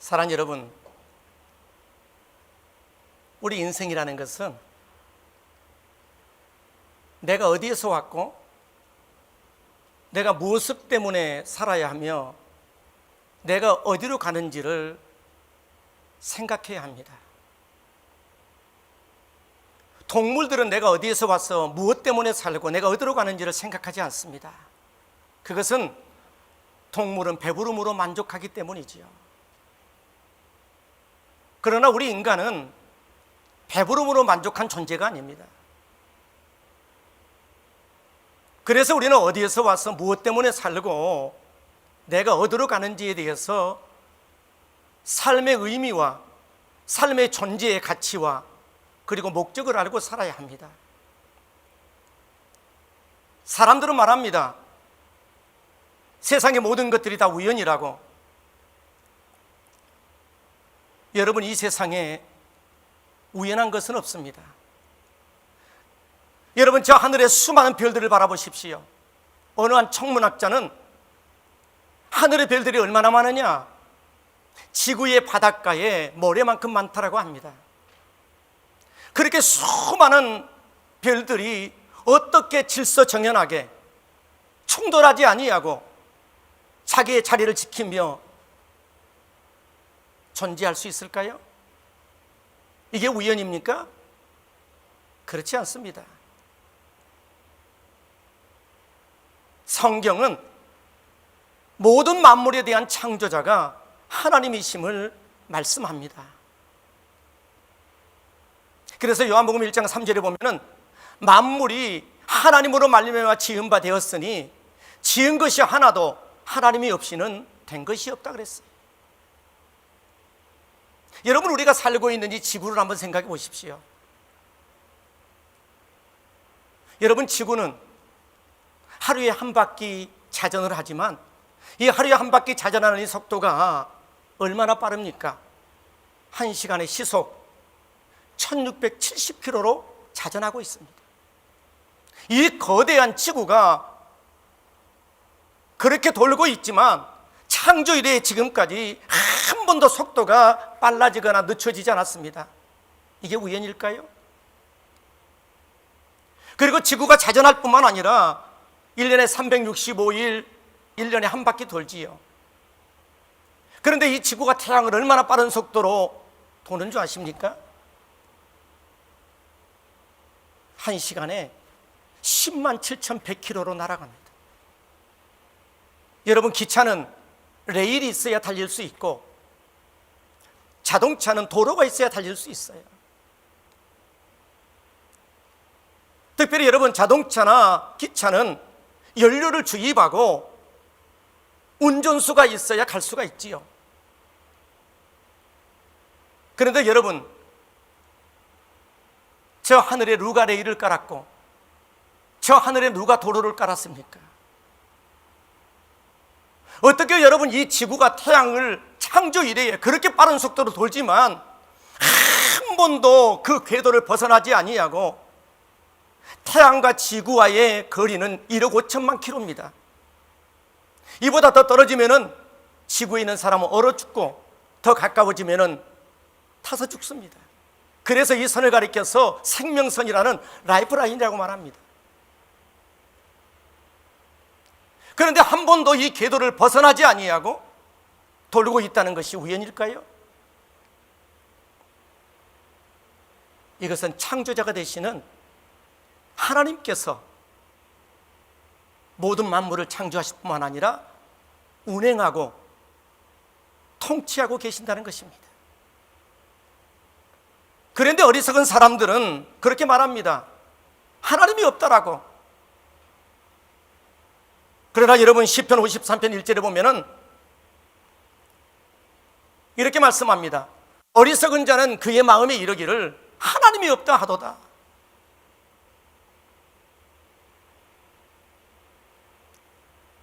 사랑하는 여러분, 우리 인생이라는 것은 내가 어디에서 왔고 내가 무엇 때문에 살아야 하며 내가 어디로 가는지를 생각해야 합니다. 동물들은 내가 어디에서 와서 무엇 때문에 살고 내가 어디로 가는지를 생각하지 않습니다. 그것은 동물은 배부름으로 만족하기 때문이지요. 그러나 우리 인간은 배부름으로 만족한 존재가 아닙니다. 그래서 우리는 어디에서 와서 무엇 때문에 살고 내가 어디로 가는지에 대해서 삶의 의미와 삶의 존재의 가치와 그리고 목적을 알고 살아야 합니다. 사람들은 말합니다. 세상의 모든 것들이 다 우연이라고. 여러분, 이 세상에 우연한 것은 없습니다. 여러분, 저 하늘의 수많은 별들을 바라보십시오. 어느 한 천문학자는 하늘의 별들이 얼마나 많으냐? 지구의 바닷가에 모래만큼 많다라고 합니다. 그렇게 수많은 별들이 어떻게 질서정연하게 충돌하지 아니하고 자기의 자리를 지키며 존재할 수 있을까요? 이게 우연입니까? 그렇지 않습니다. 성경은 모든 만물에 대한 창조자가 하나님이심을 말씀합니다. 그래서 요한복음 1장 3절에 보면은 만물이 하나님으로 말미암아 지은 바 되었으니 지은 것이 하나도 하나님이 없이는 된 것이 없다 그랬어요. 여러분, 우리가 살고 있는 이 지구를 한번 생각해 보십시오. 여러분, 지구는 하루에 한 바퀴 자전을 하지만 이 하루에 한 바퀴 자전하는 이 속도가 얼마나 빠릅니까? 1시간의 시속 1670km로 자전하고 있습니다. 이 거대한 지구가 그렇게 돌고 있지만 창조 이래 지금까지 한 번도 속도가 빨라지거나 늦춰지지 않았습니다. 이게 우연일까요? 그리고 지구가 자전할 뿐만 아니라 1년에 365일 1년에 한 바퀴 돌지요. 그런데 이 지구가 태양을 얼마나 빠른 속도로 도는 줄 아십니까? 1시간에 107,100km로 날아갑니다. 여러분, 기차는 레일이 있어야 달릴 수 있고 자동차는 도로가 있어야 달릴 수 있어요. 특별히 여러분, 자동차나 기차는 연료를 주입하고 운전수가 있어야 갈 수가 있지요. 그런데 여러분, 저 하늘에 누가 레일을 깔았고 저 하늘에 누가 도로를 깔았습니까? 어떻게 여러분, 이 지구가 태양을 창조 이래에 그렇게 빠른 속도로 돌지만 한 번도 그 궤도를 벗어나지 아니하고 태양과 지구와의 거리는 1억 5천만 킬로입니다. 이보다 더 떨어지면은 지구에 있는 사람은 얼어 죽고 더 가까워지면은 타서 죽습니다. 그래서 이 선을 가리켜서 생명선이라는 라이프라인이라고 말합니다. 그런데 한 번도 이 궤도를 벗어나지 아니하고 돌고 있다는 것이 우연일까요? 이것은 창조자가 되시는 하나님께서 모든 만물을 창조하실 뿐만 아니라 운행하고 통치하고 계신다는 것입니다. 그런데 어리석은 사람들은 그렇게 말합니다. 하나님이 없다라고. 그러나 여러분, 시편 53편 1절에 보면은 이렇게 말씀합니다. 어리석은 자는 그의 마음에 이르기를 하나님이 없다 하도다.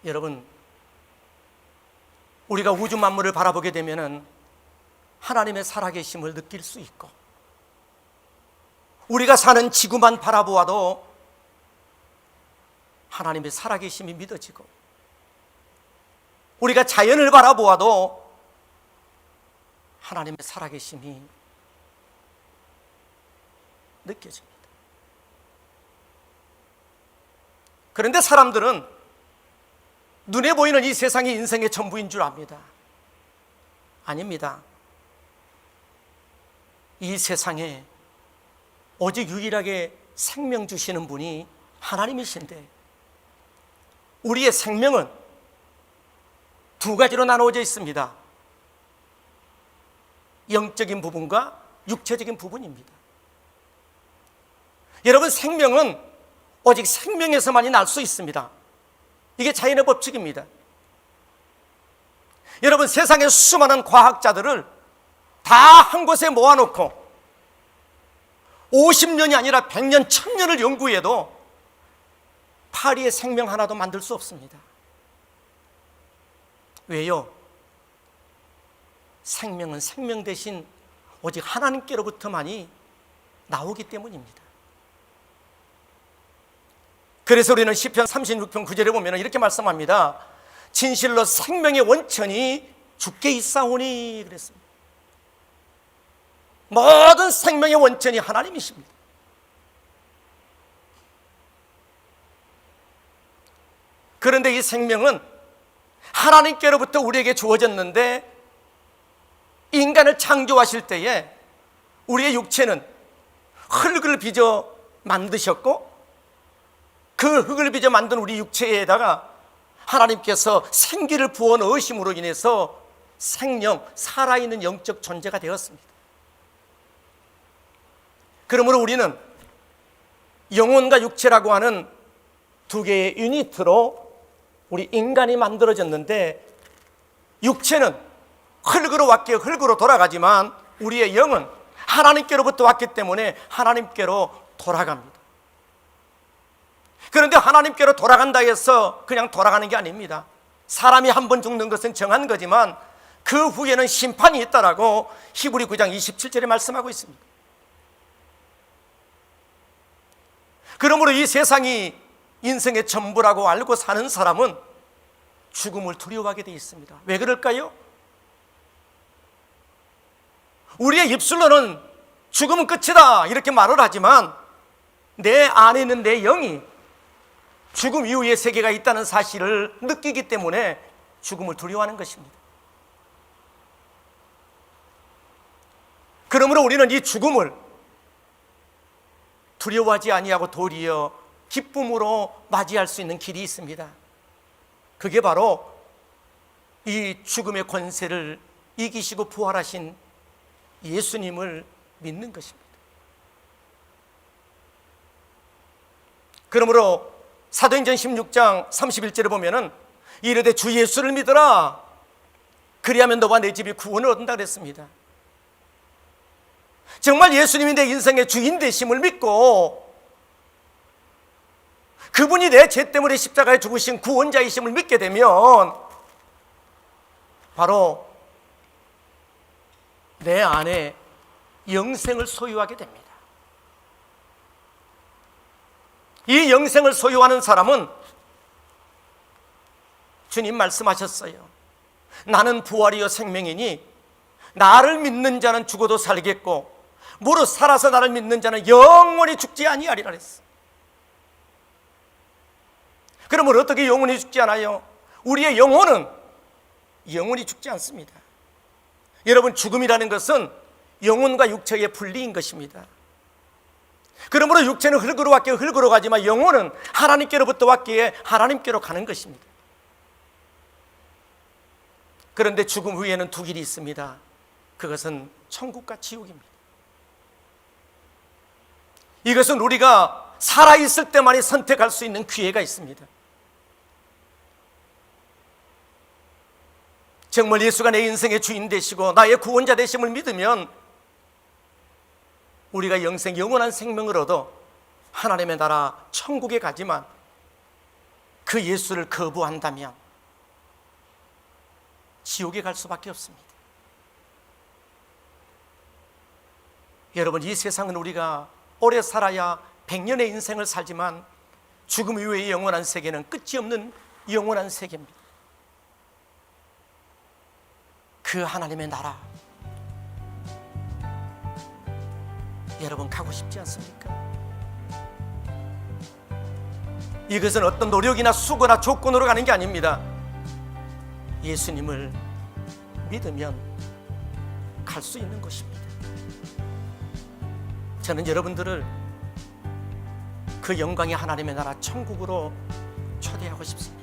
여러분, 우리가 우주 만물을 바라보게 되면은 하나님의 살아계심을 느낄 수 있고, 우리가 사는 지구만 바라보아도 하나님의 살아계심이 믿어지고, 우리가 자연을 바라보아도 하나님의 살아계심이 느껴집니다. 그런데 사람들은 눈에 보이는 이 세상이 인생의 전부인 줄 압니다. 아닙니다. 이 세상에 오직 유일하게 생명 주시는 분이 하나님이신데, 우리의 생명은 두 가지로 나누어져 있습니다. 영적인 부분과 육체적인 부분입니다. 여러분, 생명은 오직 생명에서만이 날 수 있습니다. 이게 자연의 법칙입니다. 여러분, 세상의 수많은 과학자들을 다 한 곳에 모아놓고 50년이 아니라 100년, 1000년을 연구해도 파리의 생명 하나도 만들 수 없습니다. 왜요? 생명은 생명 대신 오직 하나님께로부터만이 나오기 때문입니다. 그래서 우리는 시편 36편 9절에 보면 이렇게 말씀합니다. 진실로 생명의 원천이 주께 있사오니 그랬습니다. 모든 생명의 원천이 하나님이십니다. 그런데 이 생명은 하나님께로부터 우리에게 주어졌는데, 인간을 창조하실 때에 우리의 육체는 흙을 빚어 만드셨고, 그 흙을 빚어 만든 우리 육체에다가 하나님께서 생기를 부어 넣으심으로 인해서 생명, 살아있는 영적 존재가 되었습니다. 그러므로 우리는 영혼과 육체라고 하는 두 개의 유니트로 우리 인간이 만들어졌는데, 육체는 흙으로 왔기에 흙으로 돌아가지만 우리의 영은 하나님께로부터 왔기 때문에 하나님께로 돌아갑니다. 그런데 하나님께로 돌아간다 해서 그냥 돌아가는 게 아닙니다. 사람이 한 번 죽는 것은 정한 거지만 그 후에는 심판이 있다라고 히브리 9장 27절에 말씀하고 있습니다. 그러므로 이 세상이 인생의 전부라고 알고 사는 사람은 죽음을 두려워하게 되어 있습니다. 왜 그럴까요? 우리의 입술로는 죽음은 끝이다 이렇게 말을 하지만 내 안에 있는 내 영이 죽음 이후의 세계가 있다는 사실을 느끼기 때문에 죽음을 두려워하는 것입니다. 그러므로 우리는 이 죽음을 두려워하지 아니하고 도리어 기쁨으로 맞이할 수 있는 길이 있습니다. 그게 바로 이 죽음의 권세를 이기시고 부활하신 예수님을 믿는 것입니다. 그러므로 사도행전 16장 31절에 보면은 이르되 주 예수를 믿어라 그리하면 너와 내 집이 구원을 얻는다 그랬습니다. 정말 예수님이 내 인생의 주인 되심을 믿고 그분이 내 죄 때문에 십자가에 죽으신 구원자이심을 믿게 되면 바로 내 안에 영생을 소유하게 됩니다. 이 영생을 소유하는 사람은 주님 말씀하셨어요. 나는 부활이요 생명이니 나를 믿는 자는 죽어도 살겠고 무릇 살아서 나를 믿는 자는 영원히 죽지 아니하리라 했어. 그러면 어떻게 영원히 죽지 않아요? 우리의 영혼은 영원히 죽지 않습니다. 여러분, 죽음이라는 것은 영혼과 육체의 분리인 것입니다. 그러므로 육체는 흙으로 왔기에 흙으로 가지만 영혼은 하나님께로부터 왔기에 하나님께로 가는 것입니다. 그런데 죽음 후에는 두 길이 있습니다. 그것은 천국과 지옥입니다. 이것은 우리가 살아있을 때만이 선택할 수 있는 기회가 있습니다. 정말 예수가 내 인생의 주인 되시고 나의 구원자 되심을 믿으면 우리가 영원한 생명을 얻어 하나님의 나라 천국에 가지만 그 예수를 거부한다면 지옥에 갈 수밖에 없습니다. 여러분, 이 세상은 우리가 오래 살아야 100년의 인생을 살지만 죽음 이후의 영원한 세계는 끝이 없는 영원한 세계입니다. 그 하나님의 나라, 여러분 가고 싶지 않습니까? 이것은 어떤 노력이나 수고나 조건으로 가는 게 아닙니다. 예수님을 믿으면 갈 수 있는 것입니다. 저는 여러분들을 그 영광의 하나님의 나라 천국으로 초대하고 싶습니다.